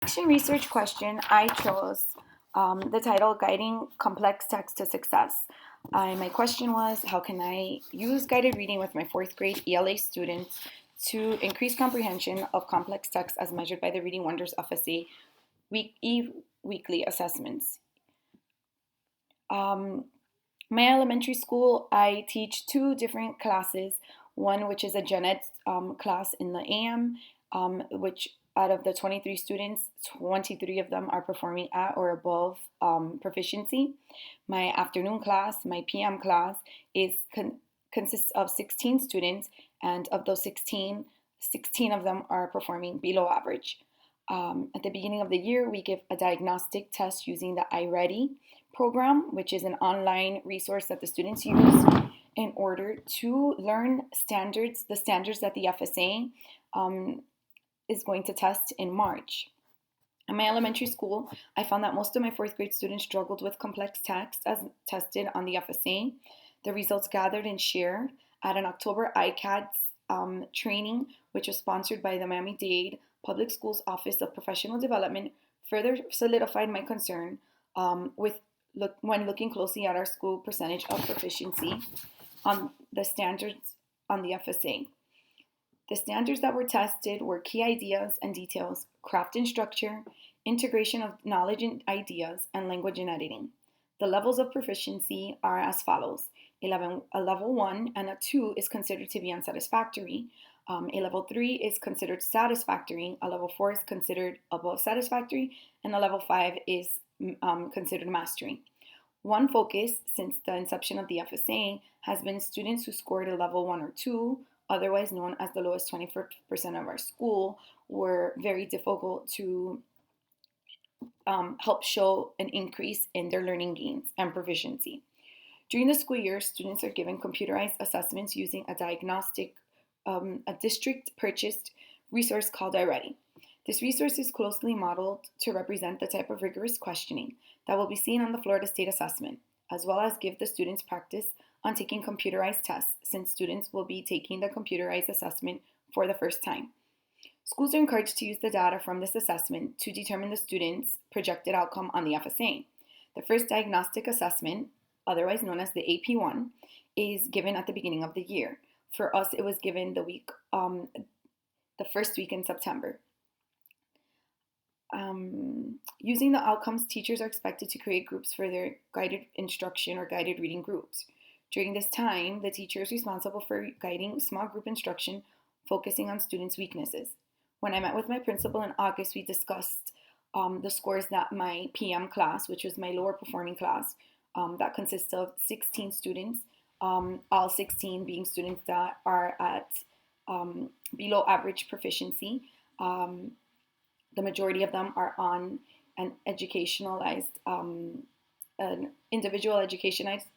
Action research question, I chose the title Guiding Complex Text to Success. My question was, how can I use guided reading with my fourth grade ELA students to increase comprehension of complex text as measured by the Reading Wonders FSA weekly assessments? Um, my elementary school, I teach two different classes. One, which is a gen ed class in the AM, which out of the 23 students, 23 of them are performing at or above proficiency. My afternoon class, my PM class, consists of 16 students, and of those 16 of them are performing below average. At the beginning of the year, we give a diagnostic test using the iReady program, which is an online resource that the students use in order to learn the standards that the FSA um, is going to test in March. In my elementary school, I found that most of my fourth grade students struggled with complex text as tested on the FSA. The results gathered and shared at an October ICADS training, which was sponsored by the Miami-Dade Public Schools Office of Professional Development, further solidified my concern when looking closely at our school percentage of proficiency on the standards on the FSA. The standards that were tested were key ideas and details, craft and structure, integration of knowledge and ideas, and language and editing. The levels of proficiency are as follows. A level 1 and a 2 is considered to be unsatisfactory. A level 3 is considered satisfactory. A level 4 is considered above satisfactory. And a level 5 is considered mastery. One focus since the inception of the FSA has been students who scored a level 1 or 2, otherwise known as the lowest 20% of our school, were very difficult to help show an increase in their learning gains and proficiency. During the school year, students are given computerized assessments using a district purchased resource called iReady. This resource is closely modeled to represent the type of rigorous questioning that will be seen on the Florida State Assessment, as well as give the students practice on taking computerized tests, since students will be taking the computerized assessment for the first time. Schools are encouraged to use the data from this assessment to determine the students' projected outcome on the FSA. The first diagnostic assessment, otherwise known as the AP1, is given at the beginning of the year. For us, it was given the first week in September. Using the outcomes, teachers are expected to create groups for their guided instruction or guided reading groups. During this time, the teacher is responsible for guiding small group instruction, focusing on students' weaknesses. When I met with my principal in August, we discussed the scores that my PM class, which was my lower performing class, that consists of 16 students, all 16 being students that are at below average proficiency. The majority of them are on an an individual educationalized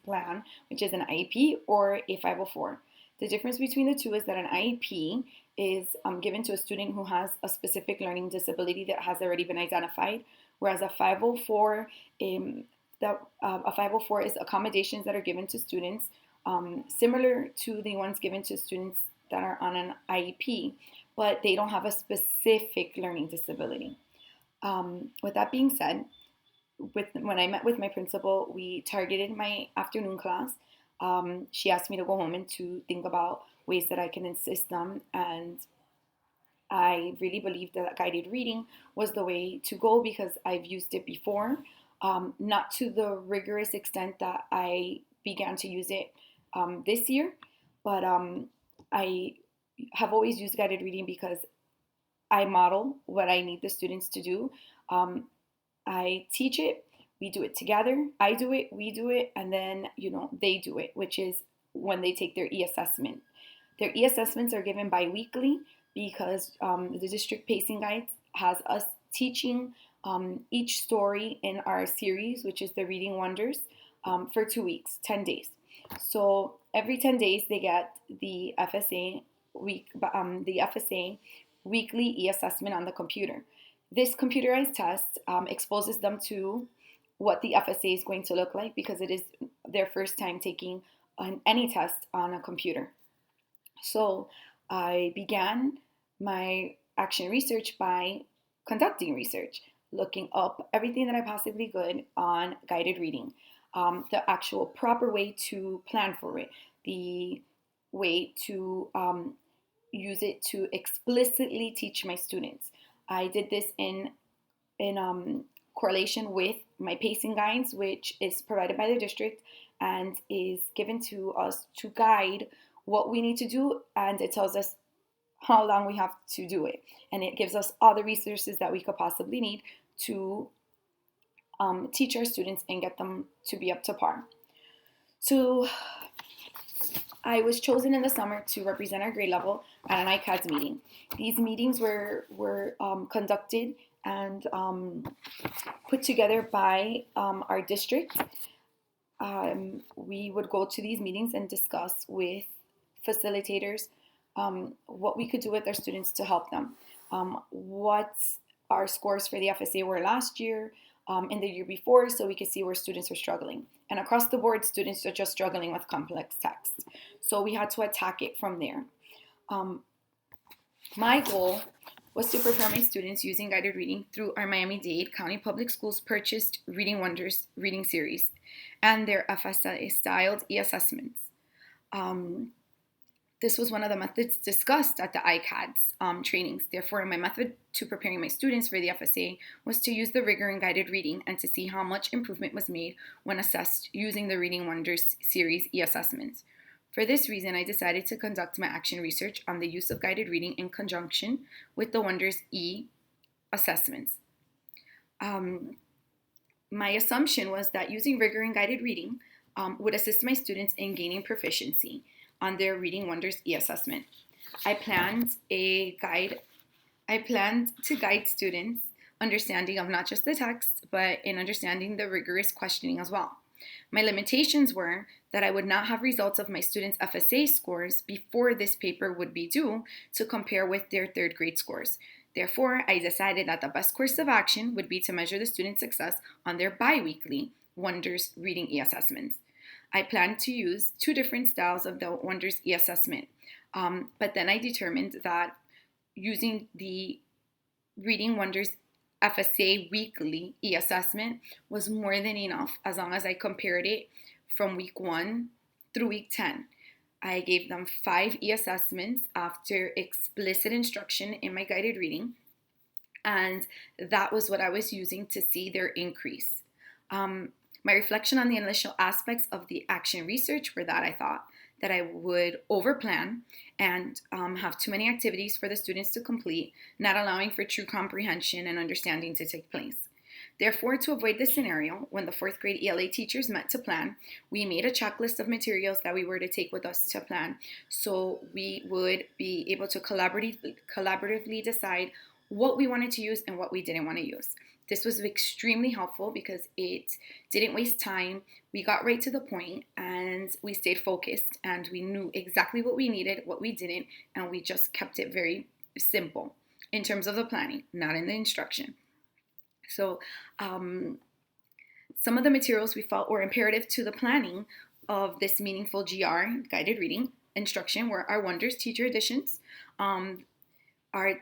plan, which is an IEP or a 504. The difference between the two is that an IEP is given to a student who has a specific learning disability that has already been identified, whereas a 504 is accommodations that are given to students similar to the ones given to students that are on an IEP, but they don't have a specific learning disability. With that being said, when I met with my principal, we targeted my afternoon class. She asked me to go home and to think about ways that I can assist them, and I really believed that guided reading was the way to go because I've used it before, not to the rigorous extent that I began to use it this year, but I have always used guided reading because I model what I need the students to do. Um, I teach it, we do it together. I do it, we do it, and then they do it, which is when they take their e-assessment. Their e-assessments are given bi-weekly because the district pacing guide has us teaching each story in our series, which is the Reading Wonders, for 2 weeks, 10 days. So every 10 days they get the FSA weekly e-assessment on the computer. This computerized test exposes them to what the FSA is going to look like because it is their first time taking any test on a computer. So I began my action research by conducting research, looking up everything that I possibly could on guided reading, the actual proper way to plan for it, the way to use it to explicitly teach my students. I did this in correlation with my pacing guides, which is provided by the district and is given to us to guide what we need to do, and it tells us how long we have to do it, and it gives us all the resources that we could possibly need to teach our students and get them to be up to par. So I was chosen in the summer to represent our grade level at an ICADS meeting. These meetings were conducted and put together by our district. We would go to these meetings and discuss with facilitators what we could do with our students to help them, what our scores for the FSA were last year, in the year before, so we could see where students are struggling. And across the board, students are just struggling with complex text. So we had to attack it from there. My goal was to prepare my students using guided reading through our Miami-Dade County Public Schools purchased Reading Wonders reading series and their FSA-styled e-assessments. This was one of the methods discussed at the ICADS trainings. Therefore, my method to preparing my students for the FSA was to use the rigor in guided reading and to see how much improvement was made when assessed using the Reading Wonders series e-assessments. For this reason, I decided to conduct my action research on the use of guided reading in conjunction with the Wonders e-assessments. My assumption was that using rigor in guided reading would assist my students in gaining proficiency on their Reading Wonders e-assessment. I planned to guide students' understanding of not just the text, but in understanding the rigorous questioning as well. My limitations were that I would not have results of my students' FSA scores before this paper would be due to compare with their third grade scores. Therefore, I decided that the best course of action would be to measure the students' success on their bi-weekly Wonders reading e-assessments. I planned to use two different styles of the Wonders e-assessment, but then I determined that using the Reading Wonders FSA weekly e-assessment was more than enough as long as I compared it from week 1 through week 10. I gave them 5 e-assessments after explicit instruction in my guided reading, and that was what I was using to see their increase. My reflection on the initial aspects of the action research were that I thought that I would overplan and have too many activities for the students to complete, not allowing for true comprehension and understanding to take place. Therefore, to avoid this scenario, when the 4th grade ELA teachers met to plan, we made a checklist of materials that we were to take with us to plan, so we would be able to collaboratively decide what we wanted to use and what we didn't want to use. This was extremely helpful because it didn't waste time. We got right to the point and we stayed focused and we knew exactly what we needed, what we didn't, and we just kept it very simple in terms of the planning, not in the instruction. So some of the materials we felt were imperative to the planning of this meaningful GR, guided reading instruction, were our Wonders teacher editions, our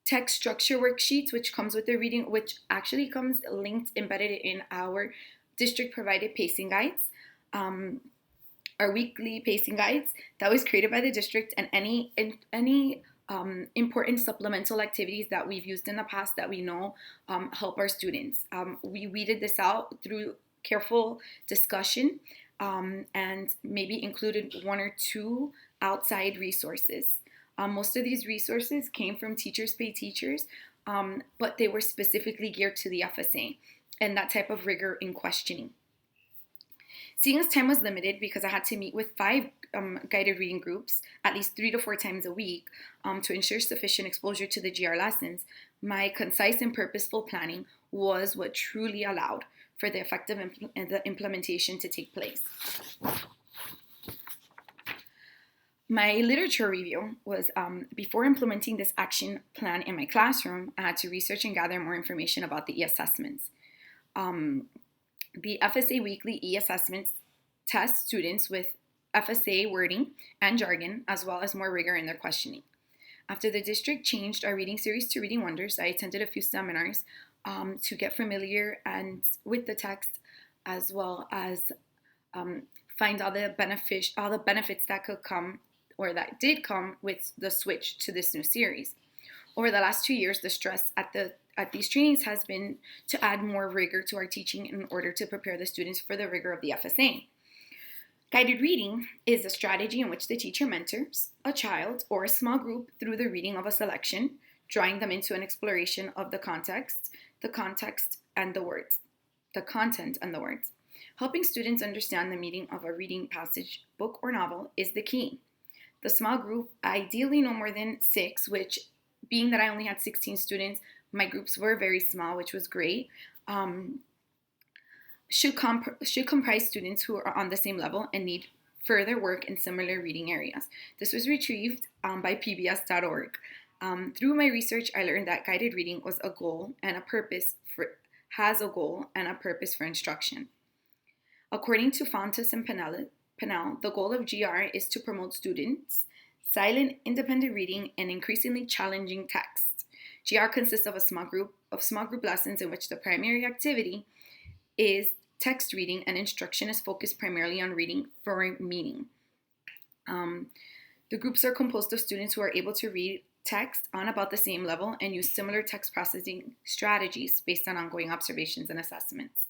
text structure worksheets, which comes with the reading, which actually comes linked, embedded in our district provided pacing guides, our weekly pacing guides that was created by the district, and any important supplemental activities that we've used in the past that we know help our students. We weeded this out through careful discussion and maybe included 1 or 2 outside resources. Most of these resources came from Teachers Pay Teachers, but they were specifically geared to the FSA and that type of rigor in questioning. Seeing as time was limited because I had to meet with 5 guided reading groups at least 3 to 4 times a week to ensure sufficient exposure to the GR lessons, my concise and purposeful planning was what truly allowed for the effective implementation to take place. My literature review was before implementing this action plan in my classroom, I had to research and gather more information about the e-assessments. The FSA weekly e-assessments test students with FSA wording and jargon, as well as more rigor in their questioning. After the district changed our reading series to Reading Wonders, I attended a few seminars to get familiar and with the text, as well as um, find all the benefits that could come or that did come with the switch to this new series. Over the last 2 years, the stress at these trainings has been to add more rigor to our teaching in order to prepare the students for the rigor of the FSA. Guided reading is a strategy in which the teacher mentors a child or a small group through the reading of a selection, drawing them into an exploration of the context and the words, the content and the words. Helping students understand the meaning of a reading passage, book, or novel is the key. The small group, ideally no more than 6, which, being that I only had 16 students, my groups were very small, which was great. Should comprise students who are on the same level and need further work in similar reading areas. This was retrieved by pbs.org. Through my research, I learned that guided reading has a goal and a purpose for instruction. According to Fontes and Pennell, the goal of GR is to promote students silent, independent reading and increasingly challenging text. GR consists of a small group lessons in which the primary activity is text reading and instruction is focused primarily on reading for meaning. The groups are composed of students who are able to read text on about the same level and use similar text processing strategies based on ongoing observations and assessments.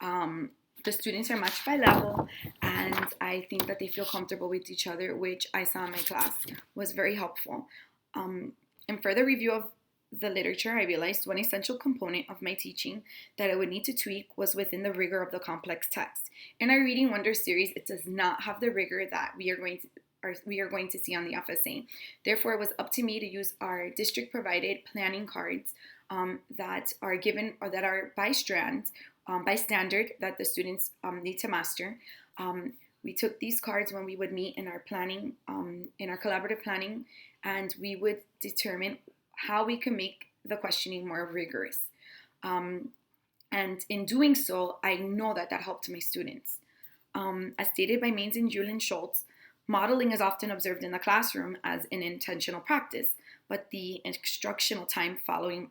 The students are matched by level, and I think that they feel comfortable with each other, which I saw in my class was very helpful. In further review of the literature, I realized one essential component of my teaching that I would need to tweak was within the rigor of the complex text. In our Reading Wonders series, it does not have the rigor that we are going to see on the FSA. Therefore, it was up to me to use our district-provided planning cards that are given or that are by strand, by standard that the students need to master. We took these cards when we would meet in our planning, in our collaborative planning, and we would determine how we can make the questioning more rigorous. And in doing so, I know that helped my students. As stated by Maines and Julian Schultz, modeling is often observed in the classroom as an intentional practice, but the instructional time following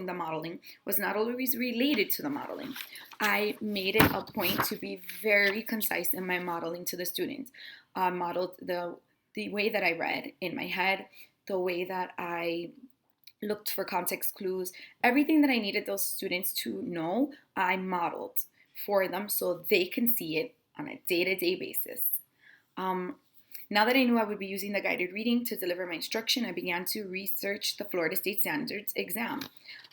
the modeling was not always related to the modeling. I made it a point to be very concise in my modeling to the students. Modeled the way that I read in my head, the way that I looked for context clues, everything that I needed those students to know, I modeled for them so they can see it on a day-to-day basis. Now that I knew I would be using the guided reading to deliver my instruction, I began to research the Florida State Standards exam.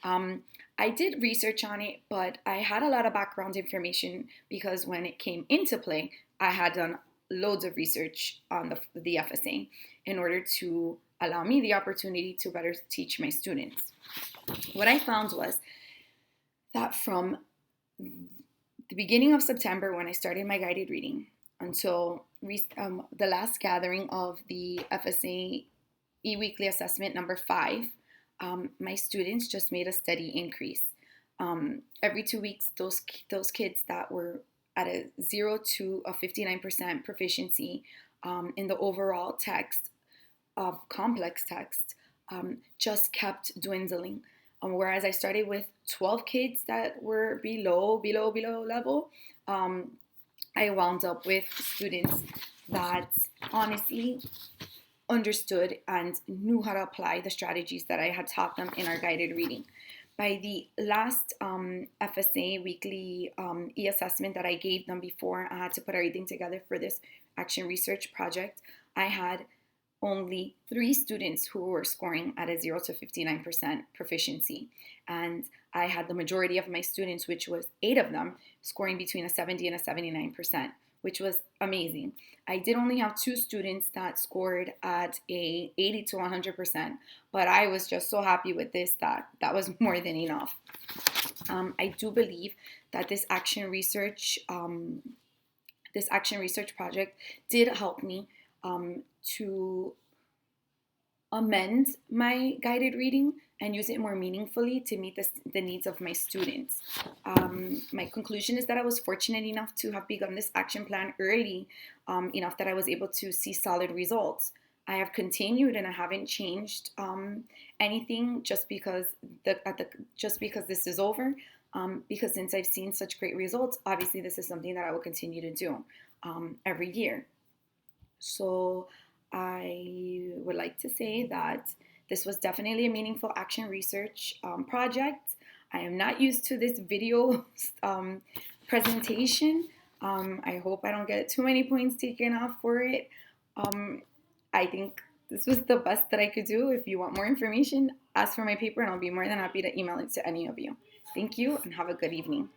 I did research on it, but I had a lot of background information because when it came into play, I had done loads of research on the FSA in order to allow me the opportunity to better teach my students. What I found was that from the beginning of September, when I started my guided reading, until the last gathering of the FSA e-weekly assessment number 5, my students just made a steady increase. Every 2 weeks, those kids that were at a 0 to a 59% proficiency in the overall text of complex text just kept dwindling. Whereas I started with 12 kids that were below level, I wound up with students that honestly understood and knew how to apply the strategies that I had taught them in our guided reading. By the last FSA weekly e-assessment that I gave them before I had to put everything together for this action research project, I had only 3 students who were scoring at a 0 to 59% proficiency. And I had the majority of my students, which was 8 of them, scoring between a 70 and a 79%, which was amazing. I did only have 2 students that scored at a 80 to 100%, but I was just so happy with this that was more than enough. I do believe that this action research project did help me to amend my guided reading and use it more meaningfully to meet the needs of my students. My conclusion is that I was fortunate enough to have begun this action plan early, enough that I was able to see solid results. I have continued and I haven't changed anything just because this is over. Because since I've seen such great results, obviously this is something that I will continue to do every year. So I would like to say that this was definitely a meaningful action research project. I am not used to this video presentation. I hope I don't get too many points taken off for it. Um, I think this was the best that I could do. If you want more information, ask for my paper and I'll be more than happy to email it to any of you. Thank you and have a good evening.